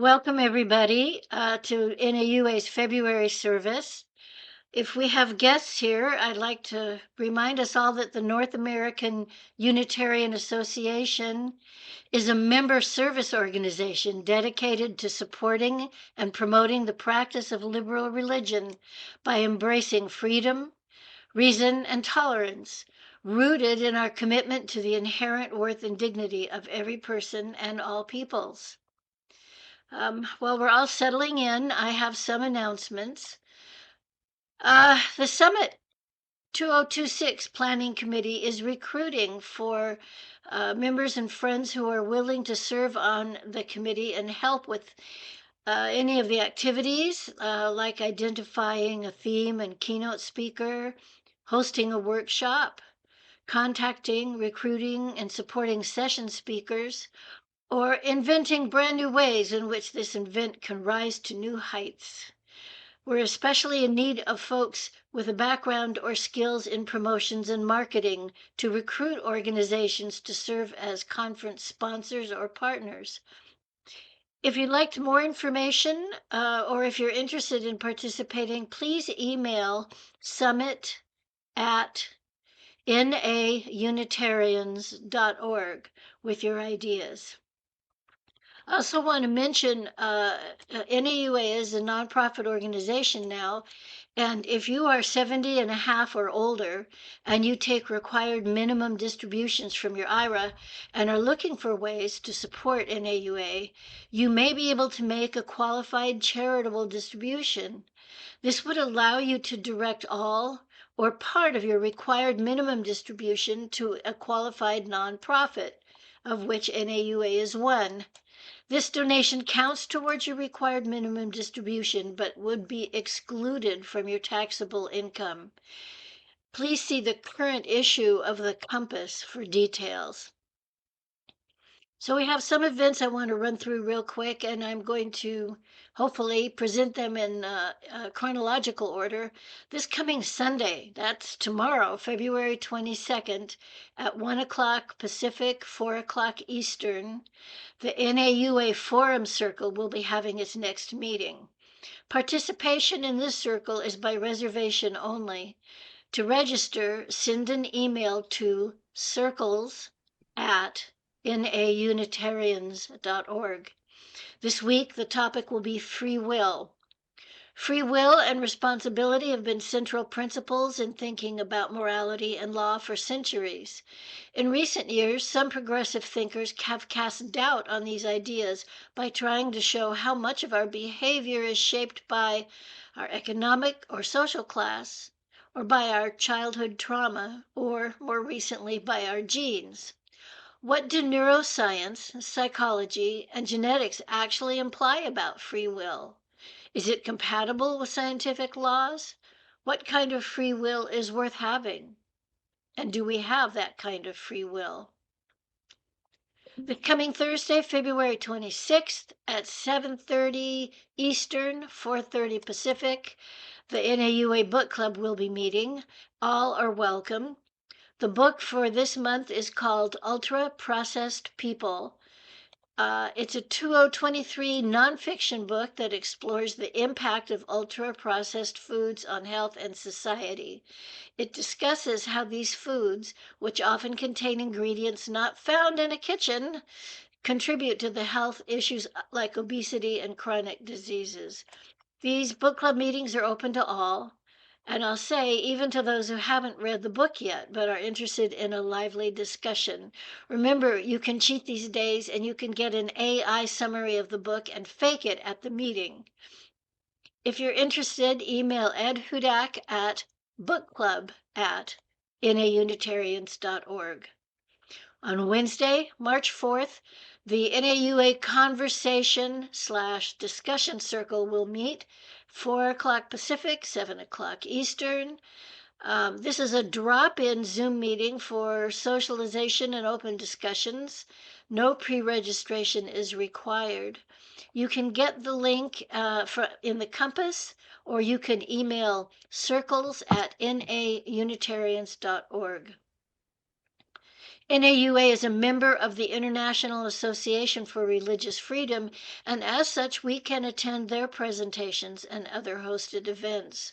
Welcome, everybody, to NAUA's February service. If we have guests here, I'd like to remind us all that the North American Unitarian Association is a member service organization dedicated to supporting and promoting the practice of liberal religion by embracing freedom, reason, and tolerance, rooted in our commitment to the inherent worth and dignity of every person and all peoples. While we're all settling in, I have some announcements. The Summit 2026 Planning Committee is recruiting for members and friends who are willing to serve on the committee and help with any of the activities, like identifying a theme and keynote speaker, hosting a workshop, contacting, recruiting, and supporting session speakers, or inventing brand new ways in which this event can rise to new heights. We're especially in need of folks with a background or skills in promotions and marketing to recruit organizations to serve as conference sponsors or partners. If you'd like more information or if you're interested in participating, please email summit@naunitarians.org with your ideas. I also want to mention NAUA is a nonprofit organization now, and if you are 70 and a half or older and you take required minimum distributions from your IRA and are looking for ways to support NAUA, you may be able to make a qualified charitable distribution. This would allow you to direct all or part of your required minimum distribution to a qualified nonprofit, of which NAUA is one. This donation counts towards your required minimum distribution, but would be excluded from your taxable income. Please see the current issue of the Compass for details. So we have some events I want to run through real quick, and I'm going to hopefully present them in chronological order. This coming Sunday, that's tomorrow, February 22nd, at 1 o'clock Pacific, 4 o'clock Eastern, the NAUA Forum Circle will be having its next meeting. Participation in this circle is by reservation only. To register, send an email to circles@naunitarians.org. This week, the topic will be free will. Free will and responsibility have been central principles in thinking about morality and law for centuries. In recent years, some progressive thinkers have cast doubt on these ideas by trying to show how much of our behavior is shaped by our economic or social class, or by our childhood trauma, or more recently by our genes. What do neuroscience, psychology, and genetics actually imply about free will? Is it compatible with scientific laws? What kind of free will is worth having? And do we have that kind of free will? The coming Thursday, February 26th at 7:30 Eastern, 4:30 Pacific, the NAUA Book Club will be meeting. All are welcome. The book for this month is called Ultra Processed People. It's a 2023 nonfiction book that explores the impact of ultra-processed foods on health and society. It discusses how these foods, which often contain ingredients not found in a kitchen, contribute to the health issues like obesity and chronic diseases. These book club meetings are open to all. And I'll say, even to those who haven't read the book yet, but are interested in a lively discussion. Remember, you can cheat these days and you can get an AI summary of the book and fake it at the meeting. If you're interested, email Ed Hudak at bookclub@naunitarians.org. On Wednesday, March 4th, the NAUA Conversation/Discussion Circle will meet 4 o'clock Pacific, 7 o'clock Eastern. This is a drop-in Zoom meeting for socialization and open discussions. No pre-registration is required. You can get the link in the Compass, or you can email circles@naunitarians.org. NAUA is a member of the International Association for Religious Freedom, and as such, we can attend their presentations and other hosted events.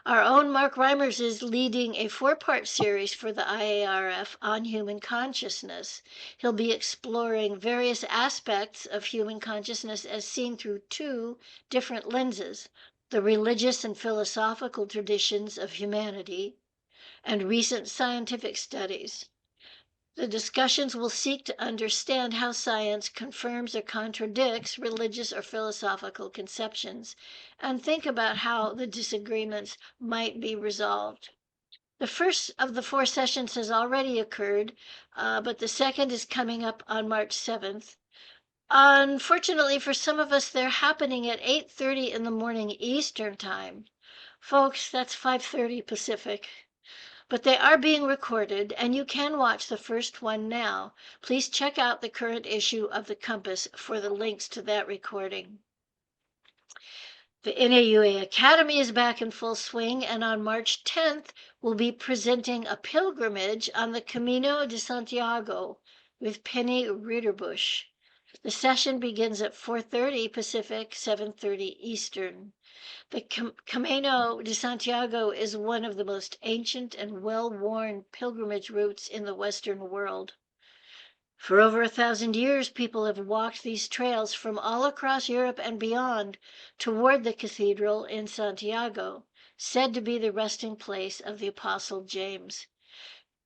Our own Mark Reimers is leading a 4-part series for the IARF on human consciousness. He'll be exploring various aspects of human consciousness as seen through 2 different lenses: the religious and philosophical traditions of humanity and recent scientific studies. The discussions will seek to understand how science confirms or contradicts religious or philosophical conceptions and think about how the disagreements might be resolved. The first of the 4 sessions has already occurred, but the second is coming up on March 7th. Unfortunately, for some of us, they're happening at 8:30 in the morning Eastern Time. Folks, that's 5:30 Pacific. But they are being recorded, and you can watch the first one now. Please check out the current issue of the Compass for the links to that recording. The NAUA Academy is back in full swing, and on March 10th, we'll be presenting a pilgrimage on the Camino de Santiago with Penny Ritterbusch. The session begins at 4:30 Pacific, 7:30 Eastern. The Camino de Santiago is one of the most ancient and well-worn pilgrimage routes in the Western world. For over 1,000 years, people have walked these trails from all across Europe and beyond toward the cathedral in Santiago, said to be the resting place of the Apostle James.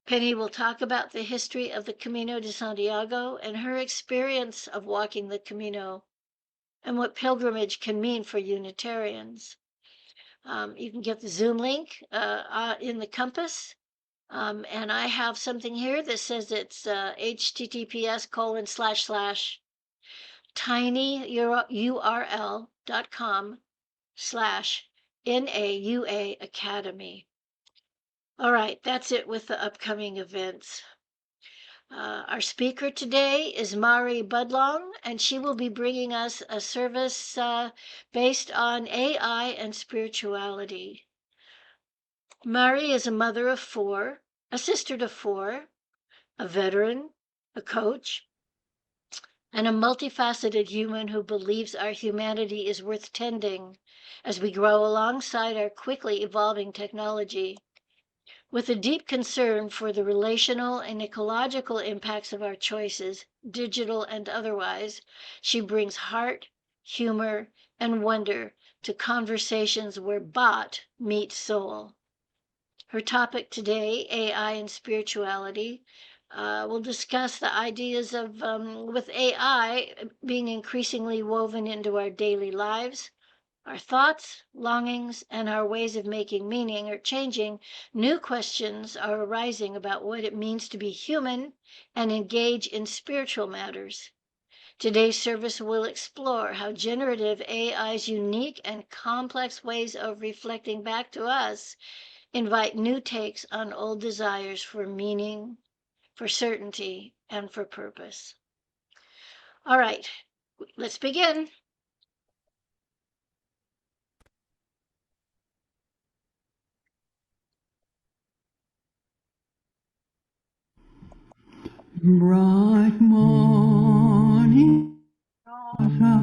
Penny will talk about the history of the Camino de Santiago and her experience of walking the Camino and what pilgrimage can mean for Unitarians. You can get the Zoom link in the Compass. And I have something here that says it's https://tinyurl.com/NAUA Academy. All right, that's it with the upcoming events. Our speaker today is Mari Budlong, and she will be bringing us a service based on AI and spirituality. Mari is a mother of 4, a sister to 4, a veteran, a coach, and a multifaceted human who believes our humanity is worth tending as we grow alongside our quickly evolving technology. With a deep concern for the relational and ecological impacts of our choices, digital and otherwise, she brings heart, humor, and wonder to conversations where bot meets soul. Her topic today, AI and spirituality, will discuss the ideas of, with AI being increasingly woven into our daily lives, our thoughts, longings, and our ways of making meaning are changing. New questions are arising about what it means to be human and engage in spiritual matters. Today's service will explore how generative AI's unique and complex ways of reflecting back to us invite new takes on old desires for meaning, for certainty, and for purpose. All right, let's begin. Bright morning stars are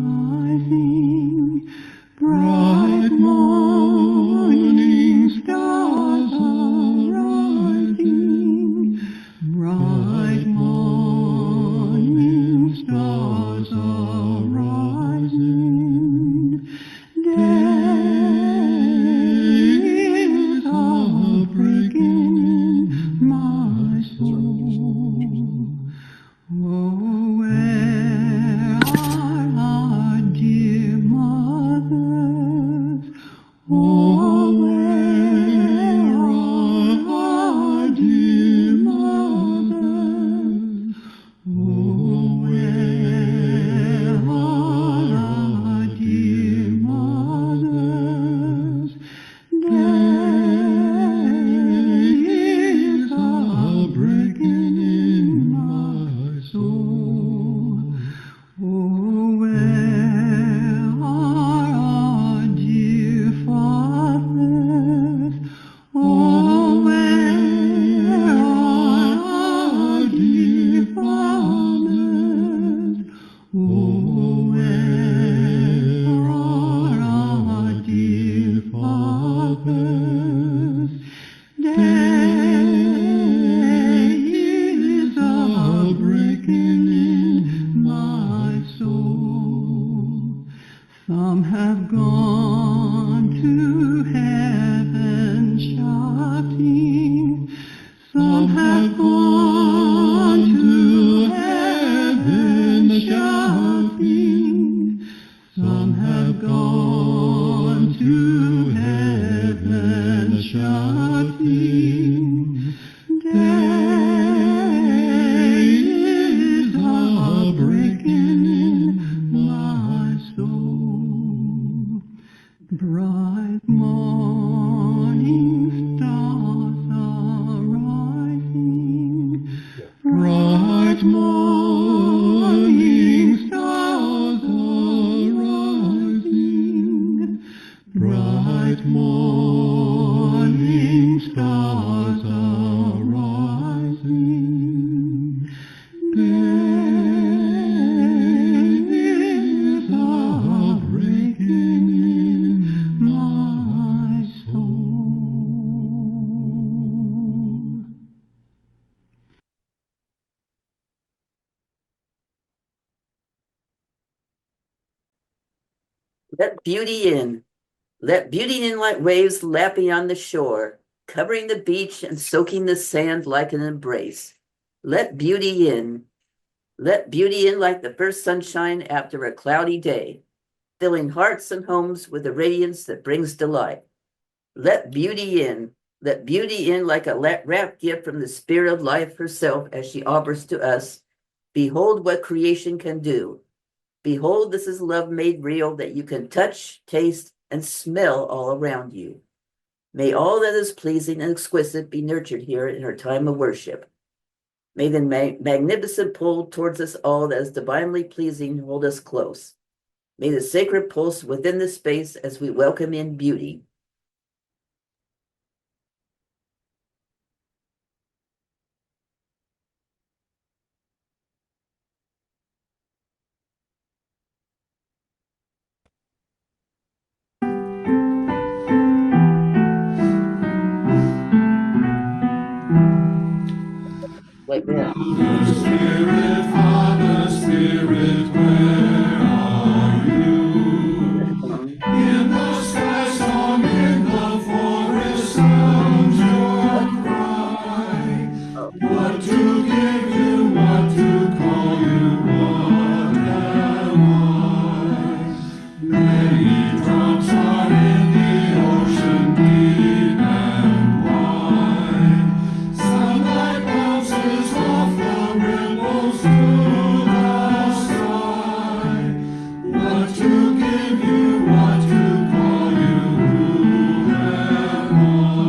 rising, bright morning stars are rising, bright morning stars are rising. Day is breaking in my soul. Oh, where are our dear fathers? Day is a-breaking in my soul. Some have gone to heaven shouting. Some have gone to heaven shouting. Some have gone to heaven shouting. Day is a-breaking in my soul. Bright morning stars are rising. Bright morning stars are rising. Bright morning stars are rising. Day is a-breaking in my soul. Let beauty in. Let beauty in like waves lapping on the shore, covering the beach and soaking the sand like an embrace. Let beauty in. Let beauty in like the first sunshine after a cloudy day, filling hearts and homes with a radiance that brings delight. Let beauty in. Let beauty in like a wrapped gift from the spirit of life herself as she offers to us. Behold what creation can do. Behold, this is love made real that you can touch, taste, and smell all around you. May all that is pleasing and exquisite be nurtured here in her time of worship. May the magnificent pull towards us all that is divinely pleasing hold us close. May the sacred pulse within the space as we welcome in beauty. Like that. Father, Spirit, Father, Spirit, where are you? In the sky, song in the forest, sounds your cry. What to give you, what to call you, what am I? Many drops are in the ocean deep and wide. Sunlight bounces off the ripples to the sky. What to give you, what to call you, who am I?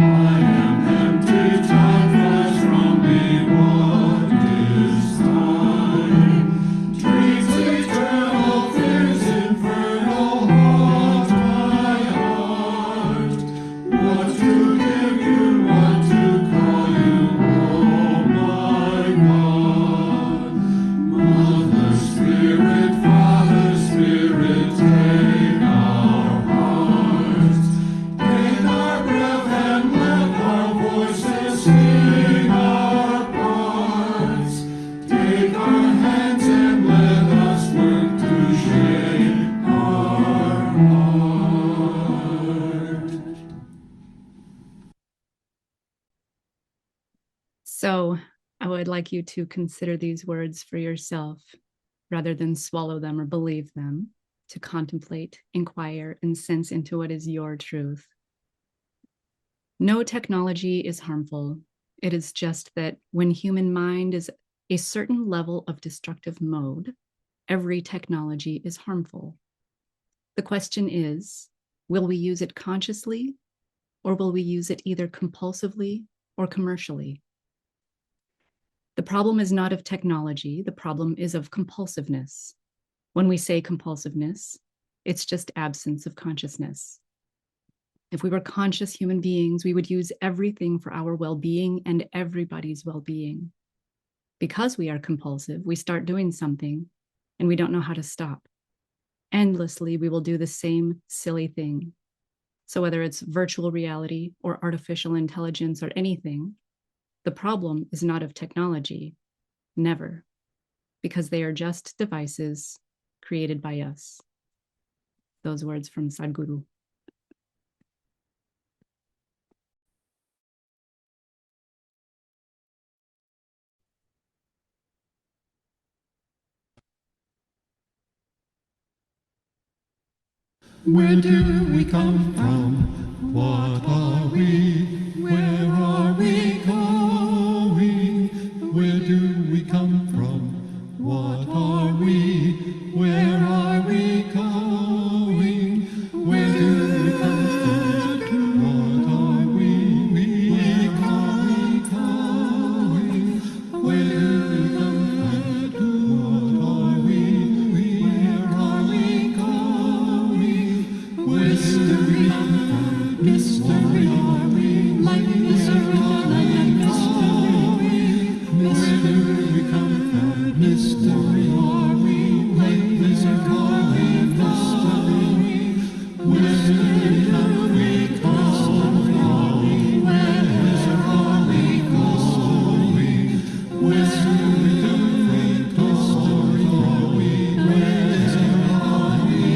I am empty, time flies from me, what is time? Dreams eternal, fears infernal, haunt my heart. What to give you, what to call you, oh my God. Mother Spirit, Father Spirit, take our hearts. Take our breath and let our voices sing our parts. Take our hands and let us work to shape our heart. So I would like you to consider these words for yourself rather than swallow them or believe them, to contemplate, inquire, and sense into what is your truth. No technology is harmful. It is just that when human mind is a certain level of destructive mode, every technology is harmful. The question is, will we use it consciously, or will we use it either compulsively or commercially? The problem is not of technology, the problem is of compulsiveness. When we say compulsiveness, it's just absence of consciousness. If we were conscious human beings, we would use everything for our well-being and everybody's well-being. Because we are compulsive, we start doing something and we don't know how to stop. Endlessly, we will do the same silly thing. So whether it's virtual reality or artificial intelligence or anything, the problem is not of technology, never, because they are just devices created by us. Those words from Sadhguru. Where do we come from? What are we? Where are we going? Where do we come from? What are we? Where are we going? Where do we come from? What are we? Where are we going? Where do we come from? What are we? Where are we going? Where do we come from? Mystery are we? Like mystery are going? Where do we come from? Mystery are we? Like mystery are going? Where do we come from? Where are we going? Where do we come from? Story are we? Where are we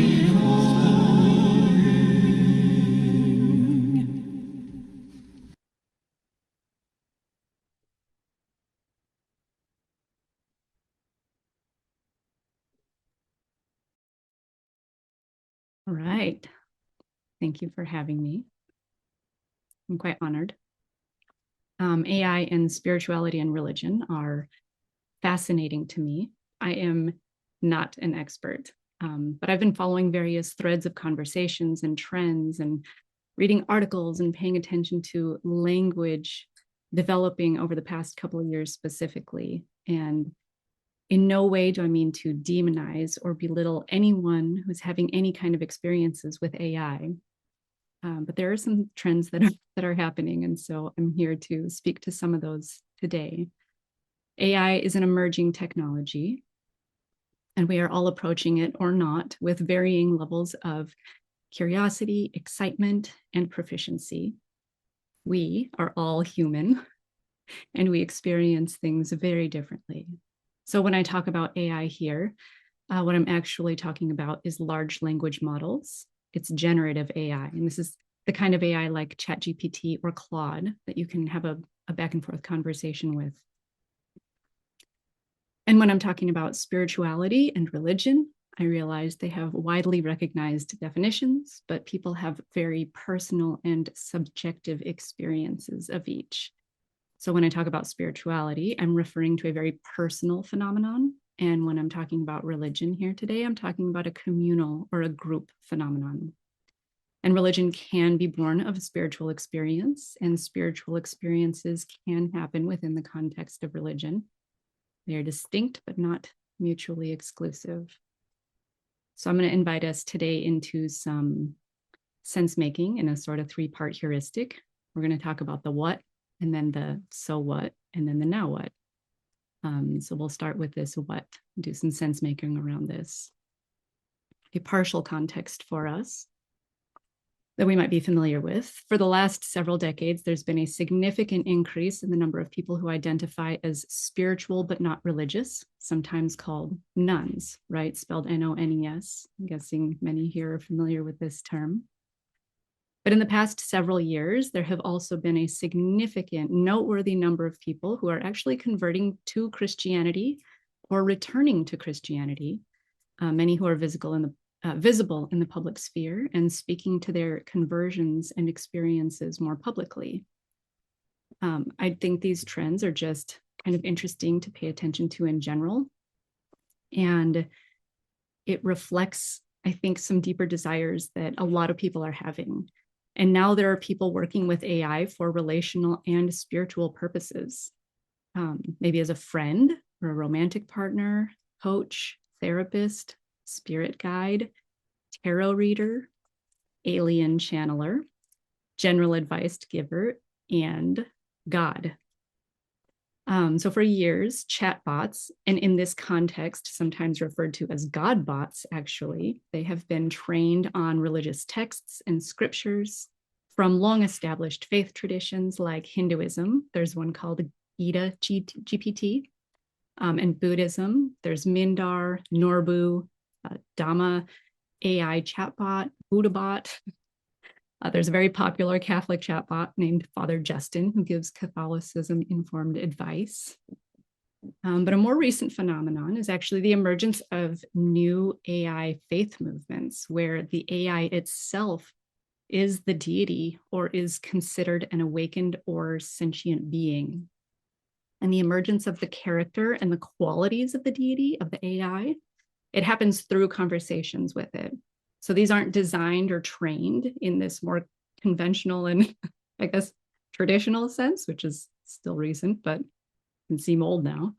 All right. Thank you for having me. I'm quite honored. AI and spirituality and religion are fascinating to me. I am not an expert, but I've been following various threads of conversations and trends and reading articles and paying attention to language developing over the past couple of years specifically. And in no way do I mean to demonize or belittle anyone who's having any kind of experiences with AI. But there are some trends that are happening. And so I'm here to speak to some of those today. AI is an emerging technology, and we are all approaching it or not with varying levels of curiosity, excitement, and proficiency. We are all human, and we experience things very differently. So when I talk about AI here, what I'm actually talking about is large language models. It's generative AI, and this is the kind of AI like ChatGPT or Claude that you can have a back and forth conversation with. And when I'm talking about spirituality and religion, I realize they have widely recognized definitions, but people have very personal and subjective experiences of each. So when I talk about spirituality, I'm referring to a very personal phenomenon. And when I'm talking about religion here today, I'm talking about a communal or a group phenomenon. And religion can be born of a spiritual experience, and spiritual experiences can happen within the context of religion. They are distinct, but not mutually exclusive. So I'm going to invite us today into some sense making in a sort of three-part heuristic. We're going to talk about the what, and then the so what, and then the now what. So we'll start with this what, do some sense making around this. A partial context for us that we might be familiar with. For the last several decades, there's been a significant increase in the number of people who identify as spiritual but not religious, sometimes called nuns, right? Spelled N-O-N-E-S. I'm guessing many here are familiar with this term. But in the past several years, there have also been a significant, noteworthy number of people who are actually converting to Christianity or returning to Christianity, many who are visible in the public sphere and speaking to their conversions and experiences more publicly. I think these trends are just kind of interesting to pay attention to in general. And it reflects, I think, some deeper desires that a lot of people are having. And now there are people working with AI for relational and spiritual purposes, maybe as a friend or a romantic partner, coach, therapist, spirit guide, tarot reader, alien channeler, general advice giver, and God. So for years, chatbots, and in this context, sometimes referred to as godbots, actually, they have been trained on religious texts and scriptures from long-established faith traditions like Hinduism. There's one called Gita GPT. And Buddhism, there's Mindar, Norbu, Dhamma AI chatbot, Buddhabot. There's a very popular Catholic chatbot named Father Justin, who gives Catholicism-informed advice. But a more recent phenomenon is actually the emergence of new AI faith movements, where the AI itself is the deity or is considered an awakened or sentient being. And the emergence of the character and the qualities of the deity, of the AI, it happens through conversations with it. So these aren't designed or trained in this more conventional and, I guess, traditional sense, which is still recent, but can seem old now.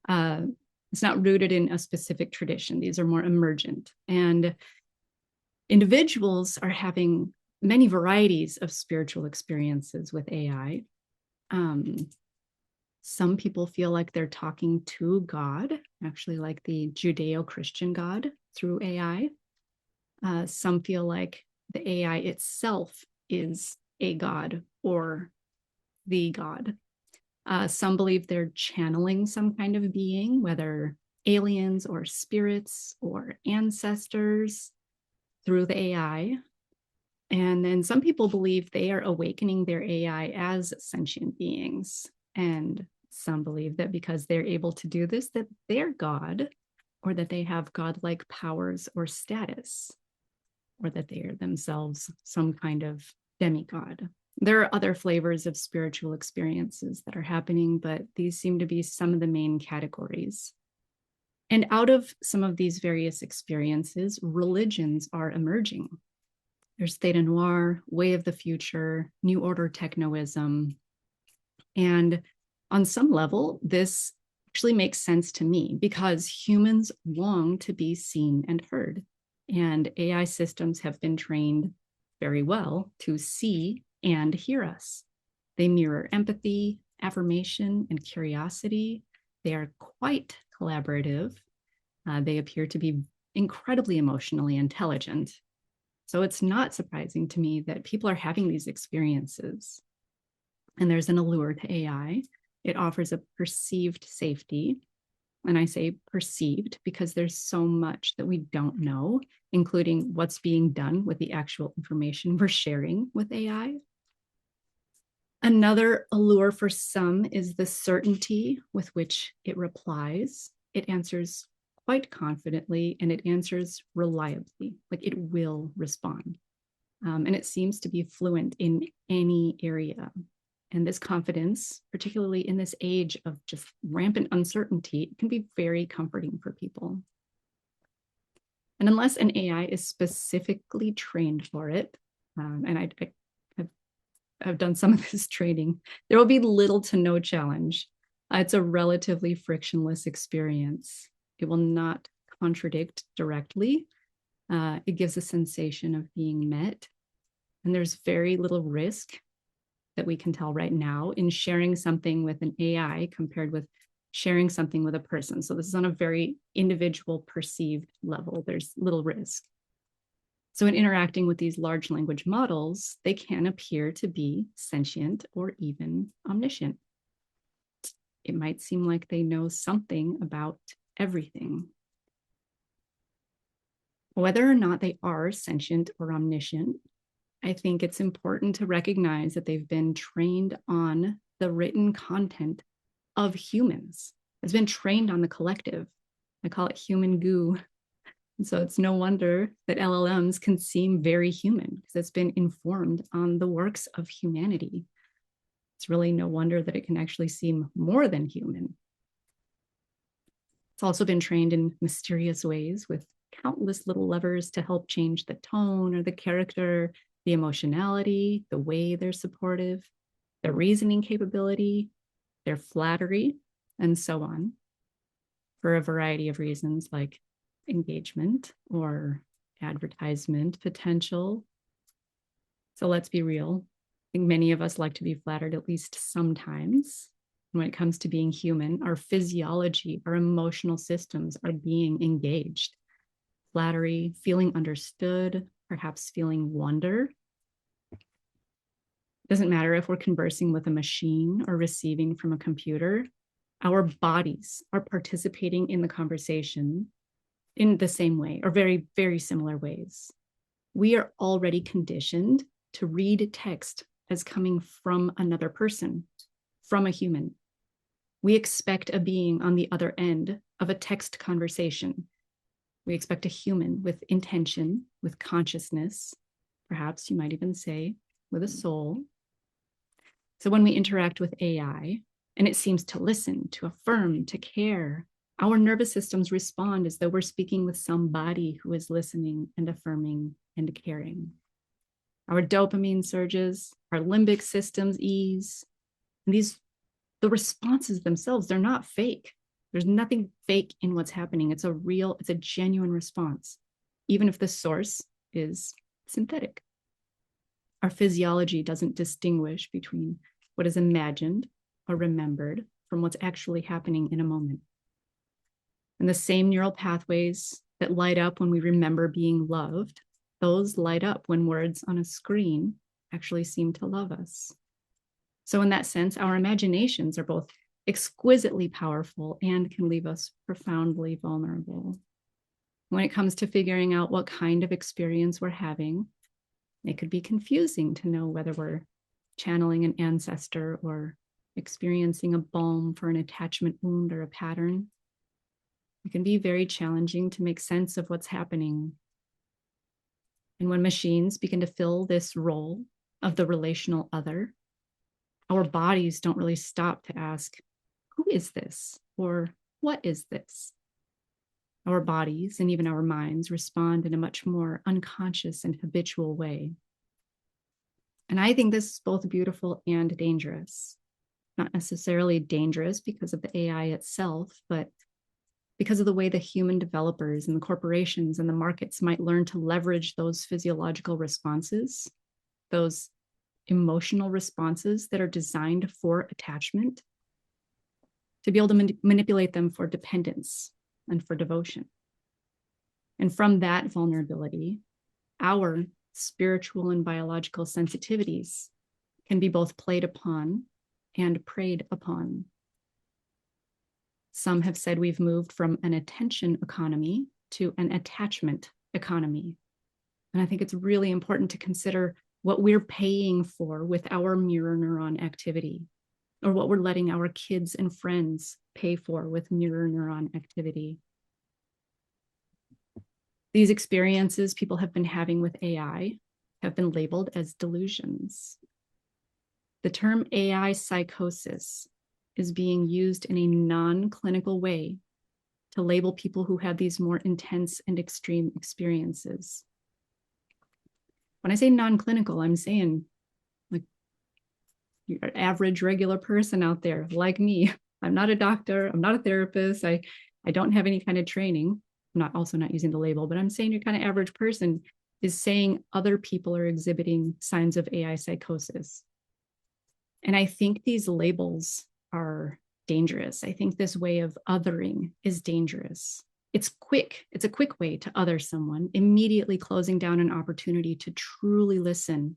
It's not rooted in a specific tradition. These are more emergent. And individuals are having many varieties of spiritual experiences with AI. Some people feel like they're talking to God, actually like the Judeo-Christian God through AI. Some feel like the AI itself is a God or the God. Some believe they're channeling some kind of being, whether aliens or spirits or ancestors through the AI. And then some people believe they are awakening their AI as sentient beings. And some believe that because they're able to do this, that they're God, or that they have godlike powers or status, or that they are themselves some kind of demigod. There are other flavors of spiritual experiences that are happening, but these seem to be some of the main categories. And out of some of these various experiences, religions are emerging. There's Theta Noir, Way of the Future, New Order Technoism. And on some level, this actually makes sense to me because humans long to be seen and heard. And AI systems have been trained very well to see and hear us. They mirror empathy, affirmation, and curiosity. They are quite collaborative. They appear to be incredibly emotionally intelligent. So it's not surprising to me that people are having these experiences. And there's an allure to AI. It offers a perceived safety. And I say perceived because there's so much that we don't know, including what's being done with the actual information we're sharing with AI. Another allure for some is the certainty with which it replies. It answers quite confidently and it answers reliably, like it will respond. And it seems to be fluent in any area. And this confidence, particularly in this age of just rampant uncertainty, can be very comforting for people. And unless an AI is specifically trained for it, and I've done some of this training, there will be little to no challenge. It's a relatively frictionless experience. It will not contradict directly. It gives a sensation of being met. And there's very little risk that we can tell right now in sharing something with an AI compared with sharing something with a person. So this is on a very individual perceived level. There's little risk. So in interacting with these large language models, they can appear to be sentient or even omniscient. It might seem like they know something about everything. Whether or not they are sentient or omniscient, I think it's important to recognize that they've been trained on the written content of humans. It's been trained on the collective. I call it human goo. And so it's no wonder that LLMs can seem very human because it's been informed on the works of humanity. It's really no wonder that it can actually seem more than human. It's also been trained in mysterious ways with countless little levers to help change the tone or the character, the emotionality, the way they're supportive, their reasoning capability, their flattery, and so on, for a variety of reasons like engagement or advertisement potential. So let's be real. I think many of us like to be flattered at least sometimes. When it comes to being human, our physiology, our emotional systems are being engaged. Flattery, feeling understood, perhaps feeling wonder. Doesn't matter if we're conversing with a machine or receiving from a computer, our bodies are participating in the conversation in the same way or very, very similar ways. We are already conditioned to read text as coming from another person, from a human. We expect a being on the other end of a text conversation. We expect a human with intention, with consciousness, perhaps you might even say with a soul. So when we interact with AI, and it seems to listen, to affirm, to care, our nervous systems respond as though we're speaking with somebody who is listening and affirming and caring. Our dopamine surges, our limbic systems ease, and the responses themselves, they're not fake. There's nothing fake in what's happening. It's a genuine response, even if the source is synthetic. Our physiology doesn't distinguish between what is imagined or remembered from what's actually happening in a moment. And the same neural pathways that light up when we remember being loved, those light up when words on a screen actually seem to love us. So in that sense, our imaginations are both exquisitely powerful and can leave us profoundly vulnerable. When it comes to figuring out what kind of experience we're having, it could be confusing to know whether we're channeling an ancestor or experiencing a balm for an attachment wound or a pattern. It can be very challenging to make sense of what's happening. And when machines begin to fill this role of the relational other, our bodies don't really stop to ask, who is this? Or what is this? Our bodies and even our minds respond in a much more unconscious and habitual way. And I think this is both beautiful and dangerous. Not necessarily dangerous because of the AI itself, but because of the way the human developers and the corporations and the markets might learn to leverage those physiological responses, those emotional responses that are designed for attachment, to be able to manipulate them for dependence and for devotion. And from that vulnerability, our spiritual and biological sensitivities can be both played upon and preyed upon. Some have said we've moved from an attention economy to an attachment economy. And I think it's really important to consider what we're paying for with our mirror neuron activity, or what we're letting our kids and friends pay for with mirror neuron activity. These experiences people have been having with AI have been labeled as delusions. The term AI psychosis is being used in a non-clinical way to label people who have these more intense and extreme experiences. When I say non-clinical, I'm saying like you're an average regular person out there like me. I'm not a doctor, I'm not a therapist, I don't have any kind of training. I'm also not using the label, but I'm saying your kind of average person is saying other people are exhibiting signs of AI psychosis. And I think these labels are dangerous. I think this way of othering is dangerous. It's quick. It's a quick way to other someone, immediately closing down an opportunity to truly listen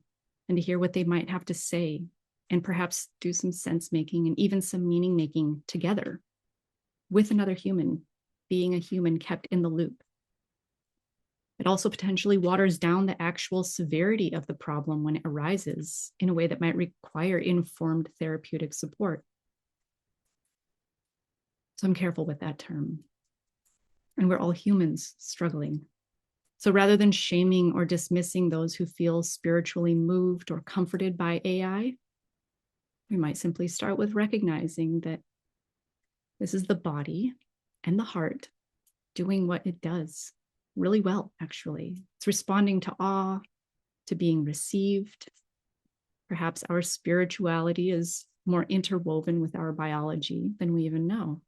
and to hear what they might have to say, and perhaps do some sense making and even some meaning making together with another human, being a human kept in the loop. It also potentially waters down the actual severity of the problem when it arises in a way that might require informed therapeutic support. So I'm careful with that term. And we're all humans struggling. So rather than shaming or dismissing those who feel spiritually moved or comforted by AI, we might simply start with recognizing that this is the body and the heart doing what it does really well, actually. It's responding to awe, to being received. Perhaps our spirituality is more interwoven with our biology than we even know,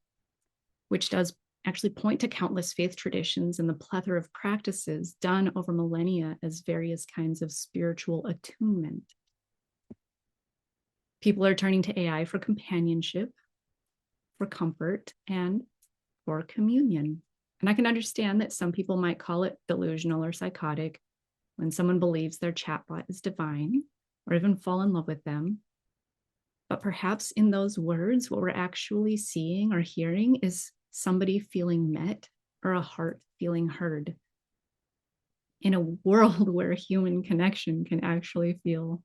which does actually point to countless faith traditions and the plethora of practices done over millennia as various kinds of spiritual attunement. People are turning to AI for companionship, for comfort, and for communion. And I can understand that some people might call it delusional or psychotic when someone believes their chatbot is divine or even fall in love with them. But perhaps in those words, what we're actually seeing or hearing is somebody feeling met or a heart feeling heard in a world where human connection can actually feel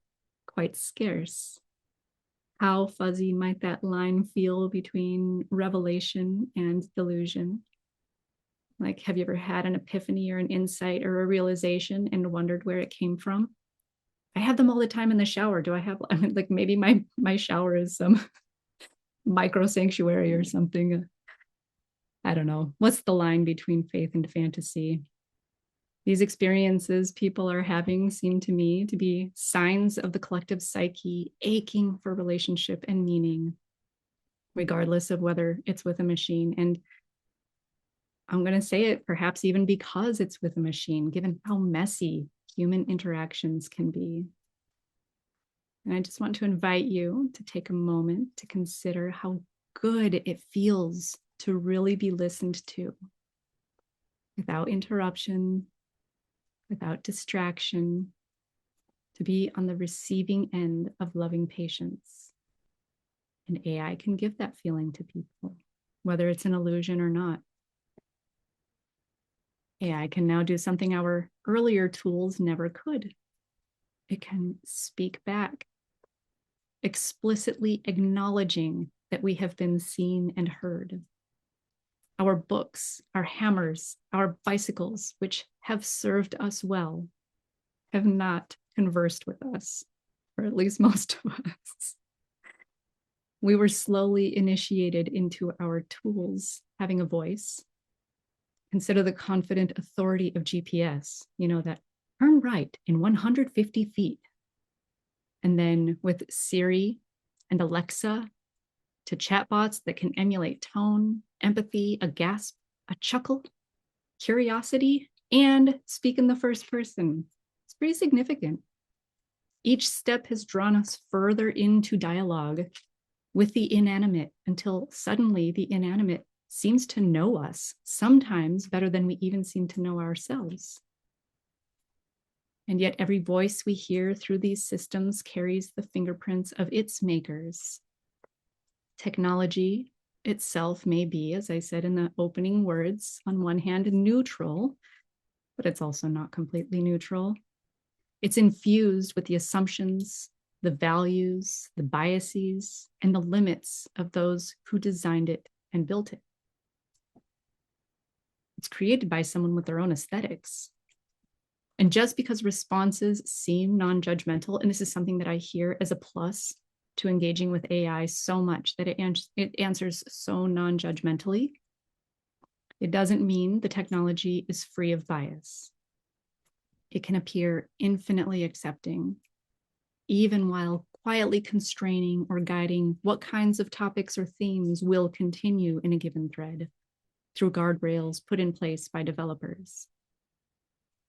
quite scarce. How fuzzy might that line feel between revelation and delusion? Like, have you ever had an epiphany or an insight or a realization and wondered where it came from? I have them all the time in the shower. I mean, like maybe my shower is some micro sanctuary or something. I don't know. What's the line between faith and fantasy? These experiences people are having seem to me to be signs of the collective psyche aching for relationship and meaning, regardless of whether it's with a machine. And I'm going to say it perhaps even because it's with a machine, given how messy human interactions can be. And I just want to invite you to take a moment to consider how good it feels to really be listened to without interruption, without distraction, to be on the receiving end of loving patience. And AI can give that feeling to people, whether it's an illusion or not. AI can now do something our earlier tools never could. It can speak back, explicitly acknowledging that we have been seen and heard. Our books, our hammers, our bicycles, which have served us well, have not conversed with us, or at least most of us. We were slowly initiated into our tools having a voice. Consider the confident authority of GPS, that turn right in 150 feet. And then with Siri and Alexa to chatbots that can emulate tone, empathy, a gasp, a chuckle, curiosity, and speak in the first person. It's pretty significant. Each step has drawn us further into dialogue with the inanimate until suddenly the inanimate seems to know us, sometimes better than we even seem to know ourselves. And yet every voice we hear through these systems carries the fingerprints of its makers. Technology itself may be, as I said in the opening words, on one hand neutral, but it's also not completely neutral. It's infused with the assumptions, the values, the biases, and the limits of those who designed it and built it. It's created by someone with their own aesthetics. And just because responses seem non-judgmental, and this is something that I hear as a plus to engaging with AI so much, that it answers so non-judgmentally, it doesn't mean the technology is free of bias. It can appear infinitely accepting, even while quietly constraining or guiding what kinds of topics or themes will continue in a given thread through guardrails put in place by developers.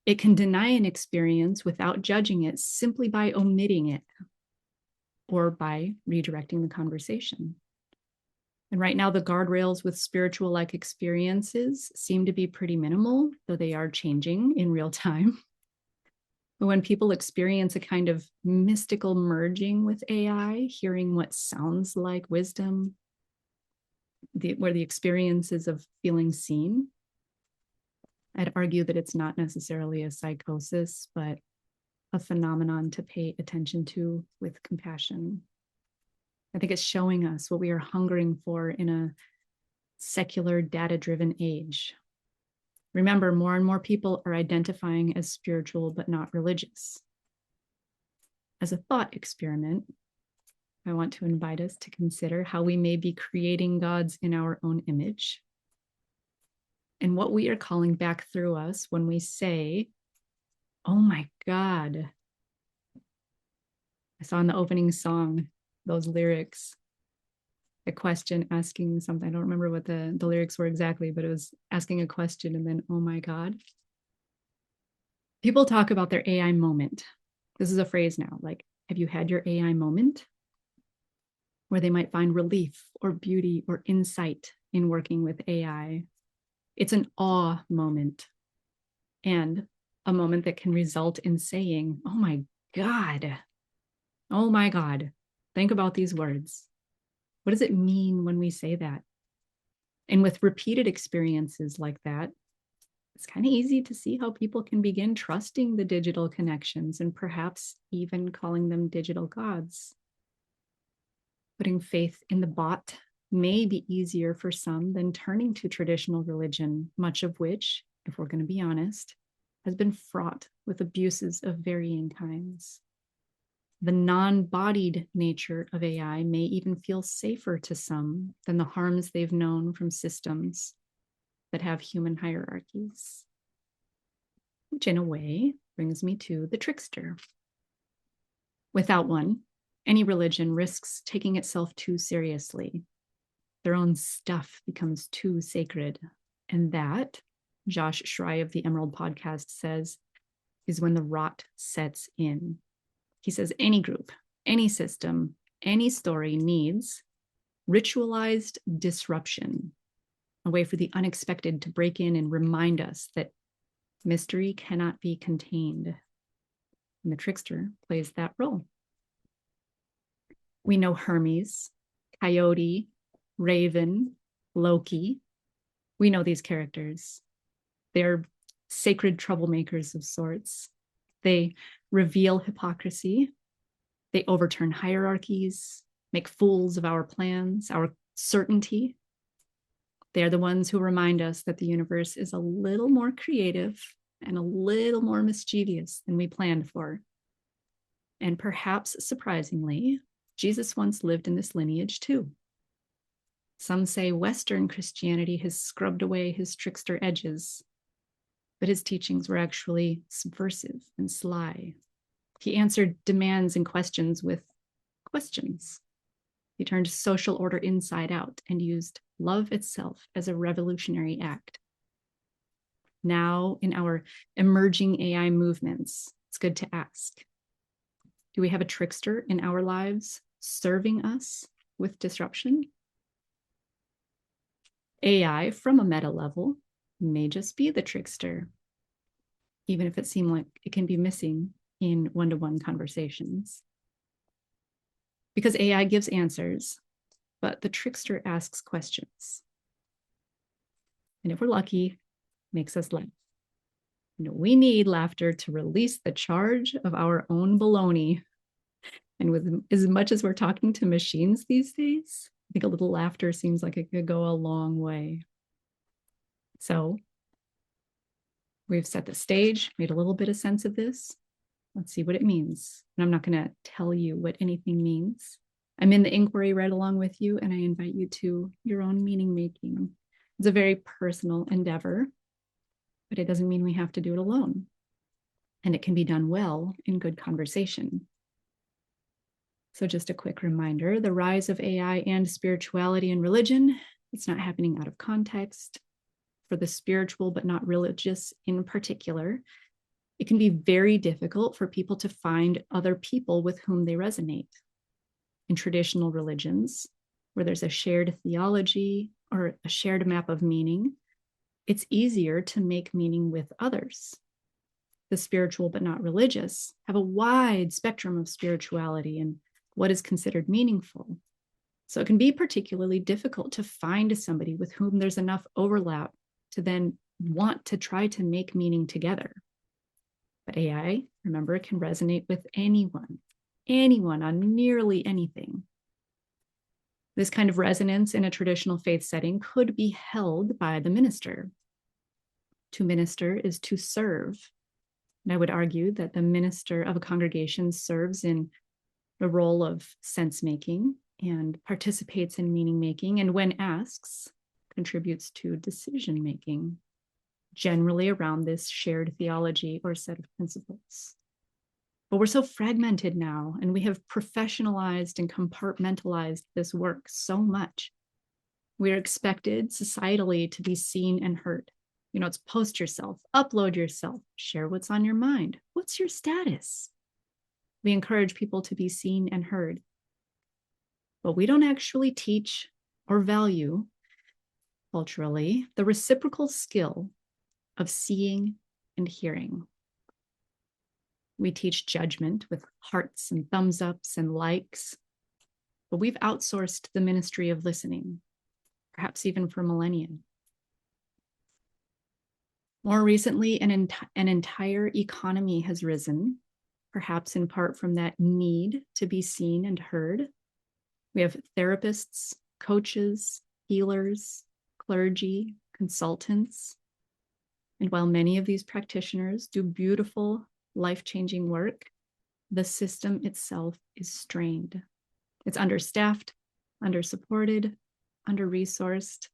It can deny an experience without judging it simply by omitting it or by redirecting the conversation. And right now, the guardrails with spiritual-like experiences seem to be pretty minimal, though they are changing in real time. But when people experience a kind of mystical merging with AI, hearing what sounds like wisdom, where the experiences of feeling seen, I'd argue that it's not necessarily a psychosis, but a phenomenon to pay attention to with compassion. I think it's showing us what we are hungering for in a secular, data-driven age. Remember, more and more people are identifying as spiritual, but not religious. As a thought experiment, I want to invite us to consider how we may be creating gods in our own image and what we are calling back through us when we say, oh my God. I saw in the opening song, those lyrics, a question asking something. I don't remember what the lyrics were exactly, but it was asking a question and then, oh my God. People talk about their AI moment. This is a phrase now, like, have you had your AI moment? where they might find relief or beauty or insight in working with AI. It's an awe moment, and a moment that can result in saying, oh my God, think about these words. What does it mean when we say that? And with repeated experiences like that, it's kind of easy to see how people can begin trusting the digital connections and perhaps even calling them digital gods. Putting faith in the bot may be easier for some than turning to traditional religion, much of which, if we're going to be honest, has been fraught with abuses of varying kinds. The non-bodied nature of AI may even feel safer to some than the harms they've known from systems that have human hierarchies. Which in a way brings me to the trickster. Without one, any religion risks taking itself too seriously. Their own stuff becomes too sacred. And that, Josh Schrei of the Emerald Podcast says, is when the rot sets in. He says any group, any system, any story needs ritualized disruption, a way for the unexpected to break in and remind us that mystery cannot be contained. And the trickster plays that role. We know Hermes, Coyote, Raven, Loki. We know these characters. They're sacred troublemakers of sorts. They reveal hypocrisy. They overturn hierarchies, make fools of our plans, our certainty. They're the ones who remind us that the universe is a little more creative and a little more mischievous than we planned for. And perhaps surprisingly, Jesus once lived in this lineage too. Some say Western Christianity has scrubbed away his trickster edges, but his teachings were actually subversive and sly. He answered demands and questions with questions. He turned social order inside out and used love itself as a revolutionary act. Now, in our emerging AI movements, it's good to ask, do we have a trickster in our lives serving us with disruption? AI, from a meta level, may just be the trickster, even if it seems like it can be missing in one-to-one conversations. Because AI gives answers, but the trickster asks questions. And if we're lucky, makes us laugh. You know, we need laughter to release the charge of our own baloney. And with as much as we're talking to machines these days, I think a little laughter seems like it could go a long way. So we've set the stage, made a little bit of sense of this. Let's see what it means. And I'm not going to tell you what anything means. I'm in the inquiry right along with you, and I invite you to your own meaning making. It's a very personal endeavor, but it doesn't mean we have to do it alone. And it can be done well in good conversation. So just a quick reminder, the rise of AI and spirituality and religion, it's not happening out of context. For the spiritual but not religious in particular, it can be very difficult for people to find other people with whom they resonate. In traditional religions, where there's a shared theology or a shared map of meaning, it's easier to make meaning with others. The spiritual but not religious have a wide spectrum of spirituality and what is considered meaningful. So it can be particularly difficult to find somebody with whom there's enough overlap to then want to try to make meaning together. But AI, remember, it can resonate with anyone on nearly anything. This kind of resonance in a traditional faith setting could be held by the minister. To minister is to serve. And I would argue that the minister of a congregation serves in the role of sense-making and participates in meaning-making, and when asks, contributes to decision-making, generally around this shared theology or set of principles. But we're so fragmented now, and we have professionalized and compartmentalized this work so much. We're expected societally to be seen and heard. You know, it's post yourself, upload yourself, share what's on your mind. What's your status? We encourage people to be seen and heard. But we don't actually teach or value culturally the reciprocal skill of seeing and hearing. We teach judgment with hearts and thumbs ups and likes, but we've outsourced the ministry of listening, perhaps even for millennia. More recently, an entire economy has risen, perhaps in part from that need to be seen and heard. We have therapists, coaches, healers, clergy, consultants. And while many of these practitioners do beautiful, life-changing work, the system itself is strained. It's understaffed, undersupported, under-resourced,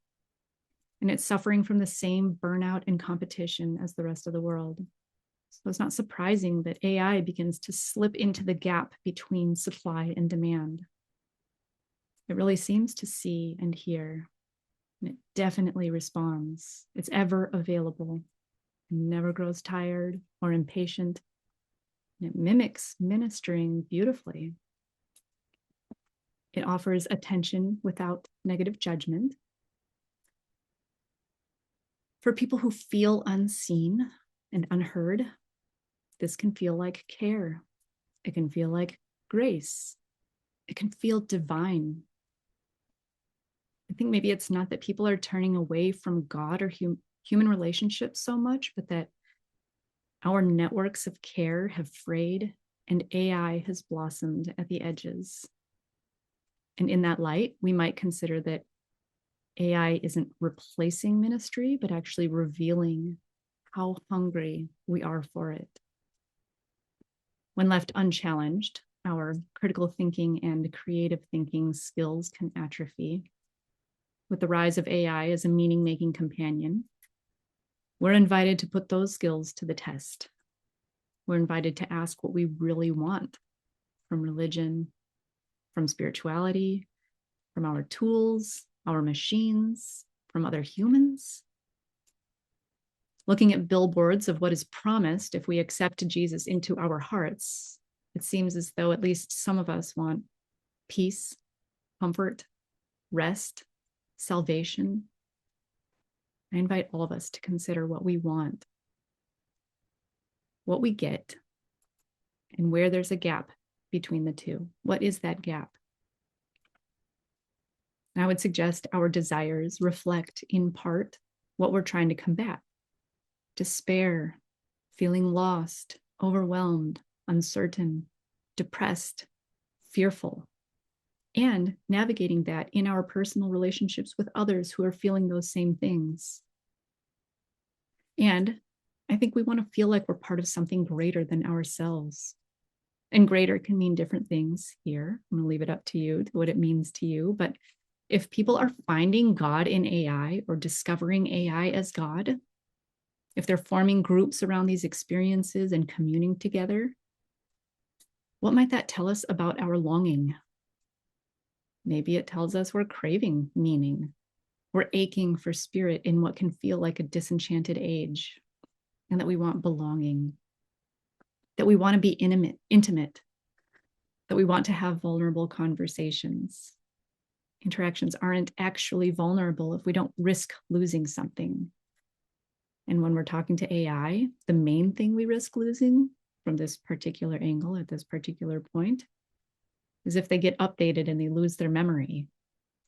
and it's suffering from the same burnout and competition as the rest of the world. So it's not surprising that AI begins to slip into the gap between supply and demand. It really seems to see and hear, and it definitely responds. It's ever available, never grows tired or impatient, and it mimics ministering beautifully. It offers attention without negative judgment. For people who feel unseen and unheard, this can feel like care. It can feel like grace. It can feel divine. I think maybe it's not that people are turning away from God or human relationships so much, but that our networks of care have frayed and AI has blossomed at the edges. And in that light, we might consider that AI isn't replacing ministry, but actually revealing how hungry we are for it. When left unchallenged, our critical thinking and creative thinking skills can atrophy. With the rise of AI as a meaning-making companion, we're invited to put those skills to the test. We're invited to ask what we really want from religion, from spirituality, from our tools, our machines, from other humans. Looking at billboards of what is promised if we accept Jesus into our hearts, it seems as though at least some of us want peace, comfort, rest, salvation. I invite all of us to consider what we want, what we get, and where there's a gap between the two. What is that gap? And I would suggest our desires reflect in part what we're trying to combat. Despair, feeling lost, overwhelmed, uncertain, depressed, fearful, and navigating that in our personal relationships with others who are feeling those same things. And I think we want to feel like we're part of something greater than ourselves. And greater can mean different things here. I'm going to leave it up to you, to what it means to you. But if people are finding God in AI or discovering AI as God, if they're forming groups around these experiences and communing together, what might that tell us about our longing? Maybe it tells us we're craving meaning. We're aching for spirit in what can feel like a disenchanted age, and that we want belonging, that we want to be intimate, that we want to have vulnerable conversations. Interactions aren't actually vulnerable if we don't risk losing something. And when we're talking to AI, the main thing we risk losing from this particular angle at this particular point is if they get updated and they lose their memory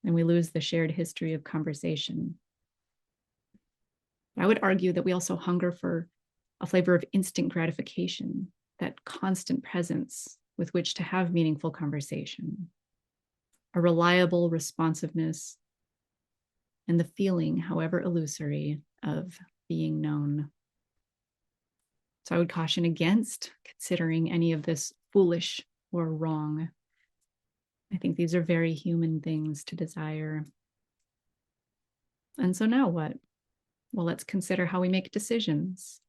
and we lose the shared history of conversation. I would argue that we also hunger for a flavor of instant gratification, that constant presence with which to have meaningful conversation, a reliable responsiveness, and the feeling, however illusory, of being known. So I would caution against considering any of this foolish or wrong. I think these are very human things to desire. And so now what? Well, let's consider how we make decisions.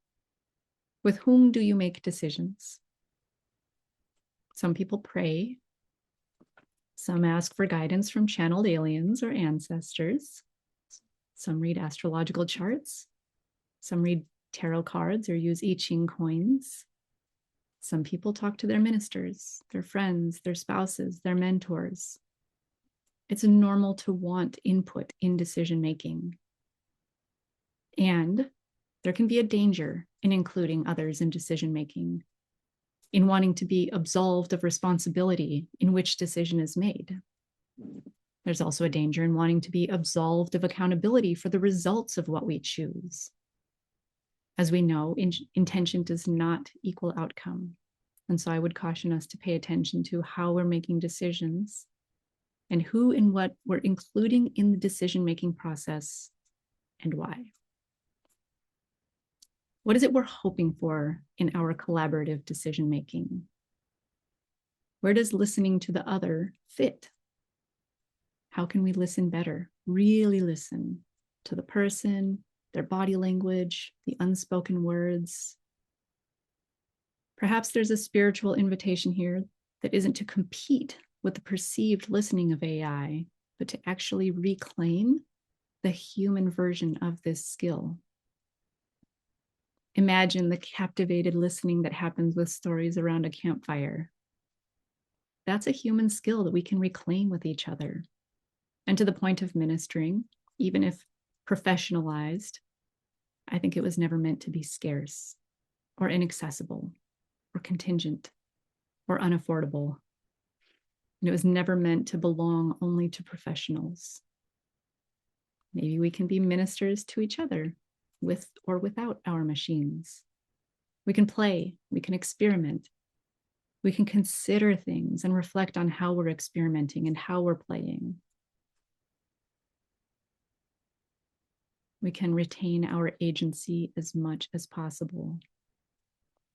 With whom do you make decisions? Some people pray. Some ask for guidance from channeled aliens or ancestors. Some read astrological charts. Some read tarot cards or use I Ching coins. Some people talk to their ministers, their friends, their spouses, their mentors. It's normal to want input in decision making. And there can be a danger in including others in decision making, in wanting to be absolved of responsibility in which decision is made. There's also a danger in wanting to be absolved of accountability for the results of what we choose. As we know, intention does not equal outcome. And so I would caution us to pay attention to how we're making decisions and who and what we're including in the decision-making process and why. What is it we're hoping for in our collaborative decision-making? Where does listening to the other fit? How can we listen better? Really listen to the person, their body language, the unspoken words. Perhaps there's a spiritual invitation here that isn't to compete with the perceived listening of AI, but to actually reclaim the human version of this skill. Imagine the captivated listening that happens with stories around a campfire. That's a human skill that we can reclaim with each other. And to the point of ministering, even if professionalized, I think it was never meant to be scarce or inaccessible or contingent or unaffordable. And it was never meant to belong only to professionals. Maybe we can be ministers to each other with or without our machines. We can play, we can experiment, we can consider things and reflect on how we're experimenting and how we're playing. We can retain our agency as much as possible.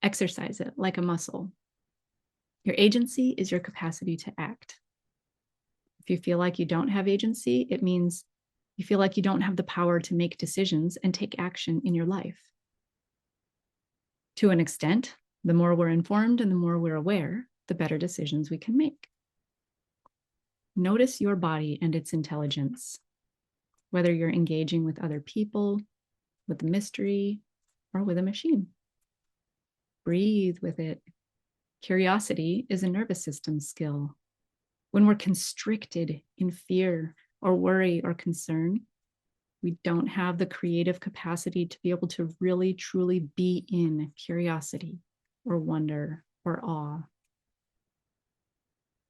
Exercise it like a muscle. Your agency is your capacity to act. If you feel like you don't have agency, it means you feel like you don't have the power to make decisions and take action in your life. To an extent, the more we're informed and the more we're aware, the better decisions we can make. Notice your body and its intelligence, whether you're engaging with other people, with a mystery, or with a machine. Breathe with it. Curiosity is a nervous system skill. When we're constricted in fear or worry or concern, we don't have the creative capacity to be able to really, truly be in curiosity or wonder or awe.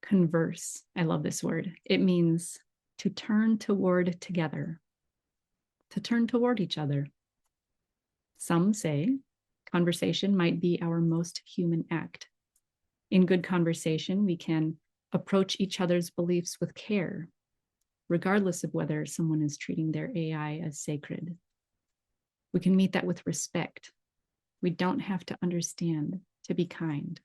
Converse, I love this word. It means to turn toward together, to turn toward each other. Some say conversation might be our most human act. In good conversation, we can approach each other's beliefs with care, regardless of whether someone is treating their AI as sacred. We can meet that with respect. We don't have to understand to be kind.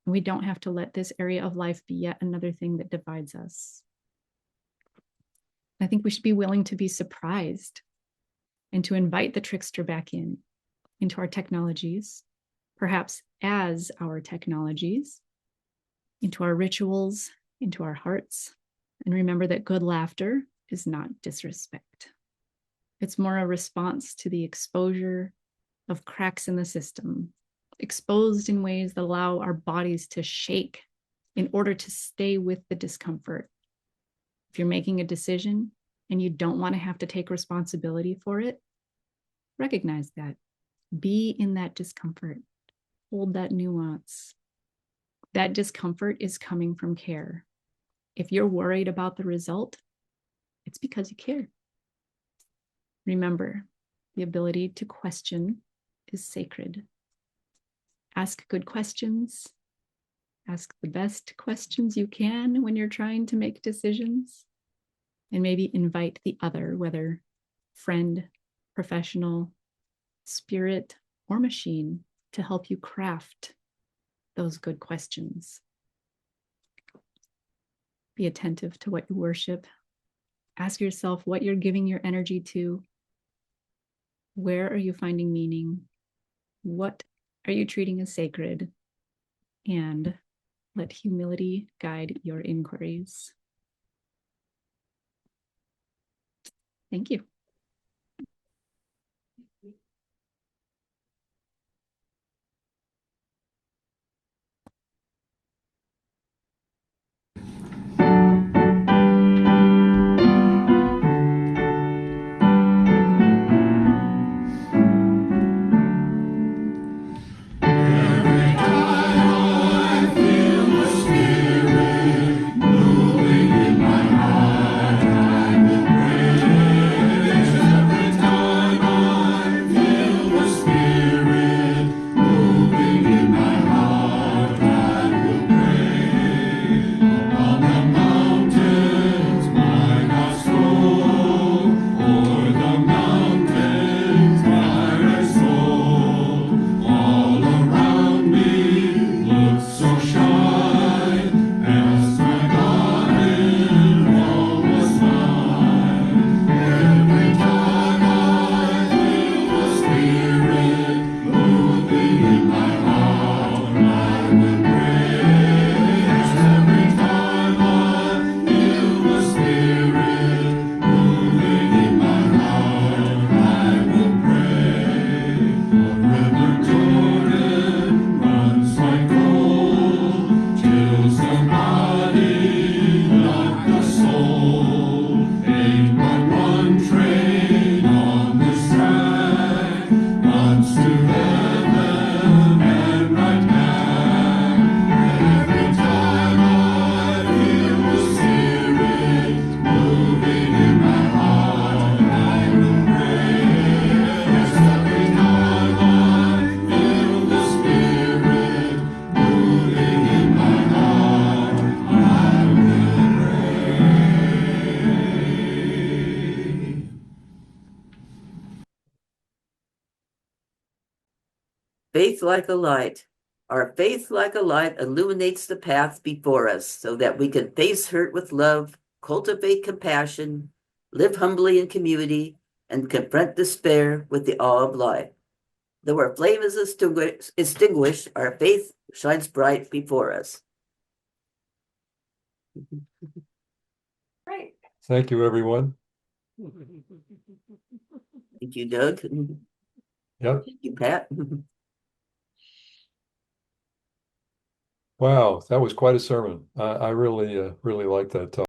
And we don't have to let this area of life be yet another thing that divides us. I think we should be willing to be surprised and to invite the trickster back into our technologies, perhaps as our technologies, into our rituals, into our hearts. And remember that good laughter is not disrespect. It's more a response to the exposure of cracks in the system, exposed in ways that allow our bodies to shake in order to stay with the discomfort. If you're making a decision and you don't want to have to take responsibility for it, recognize that. Be in that discomfort. Hold that nuance. That discomfort is coming from care. If you're worried about the result, it's because you care. Remember, the ability to question is sacred. Ask good questions. Ask the best questions you can when you're trying to make decisions. And maybe invite the other, whether friend, professional, spirit, or machine, to help you craft those good questions. Be attentive to what you worship. Ask yourself what you're giving your energy to. Where are you finding meaning? What are you treating as sacred? And let humility guide your inquiries. Thank you. faith like a light. Our faith like a light illuminates the path before us so that we can face hurt with love, cultivate compassion, live humbly in community, and confront despair with the awe of life. Though our flame is extinguished, our faith shines bright before us. Right. Thank you, everyone. Thank you, Doug. Yep. Thank you, Pat. Wow, that was quite a sermon. I really, really like that talk.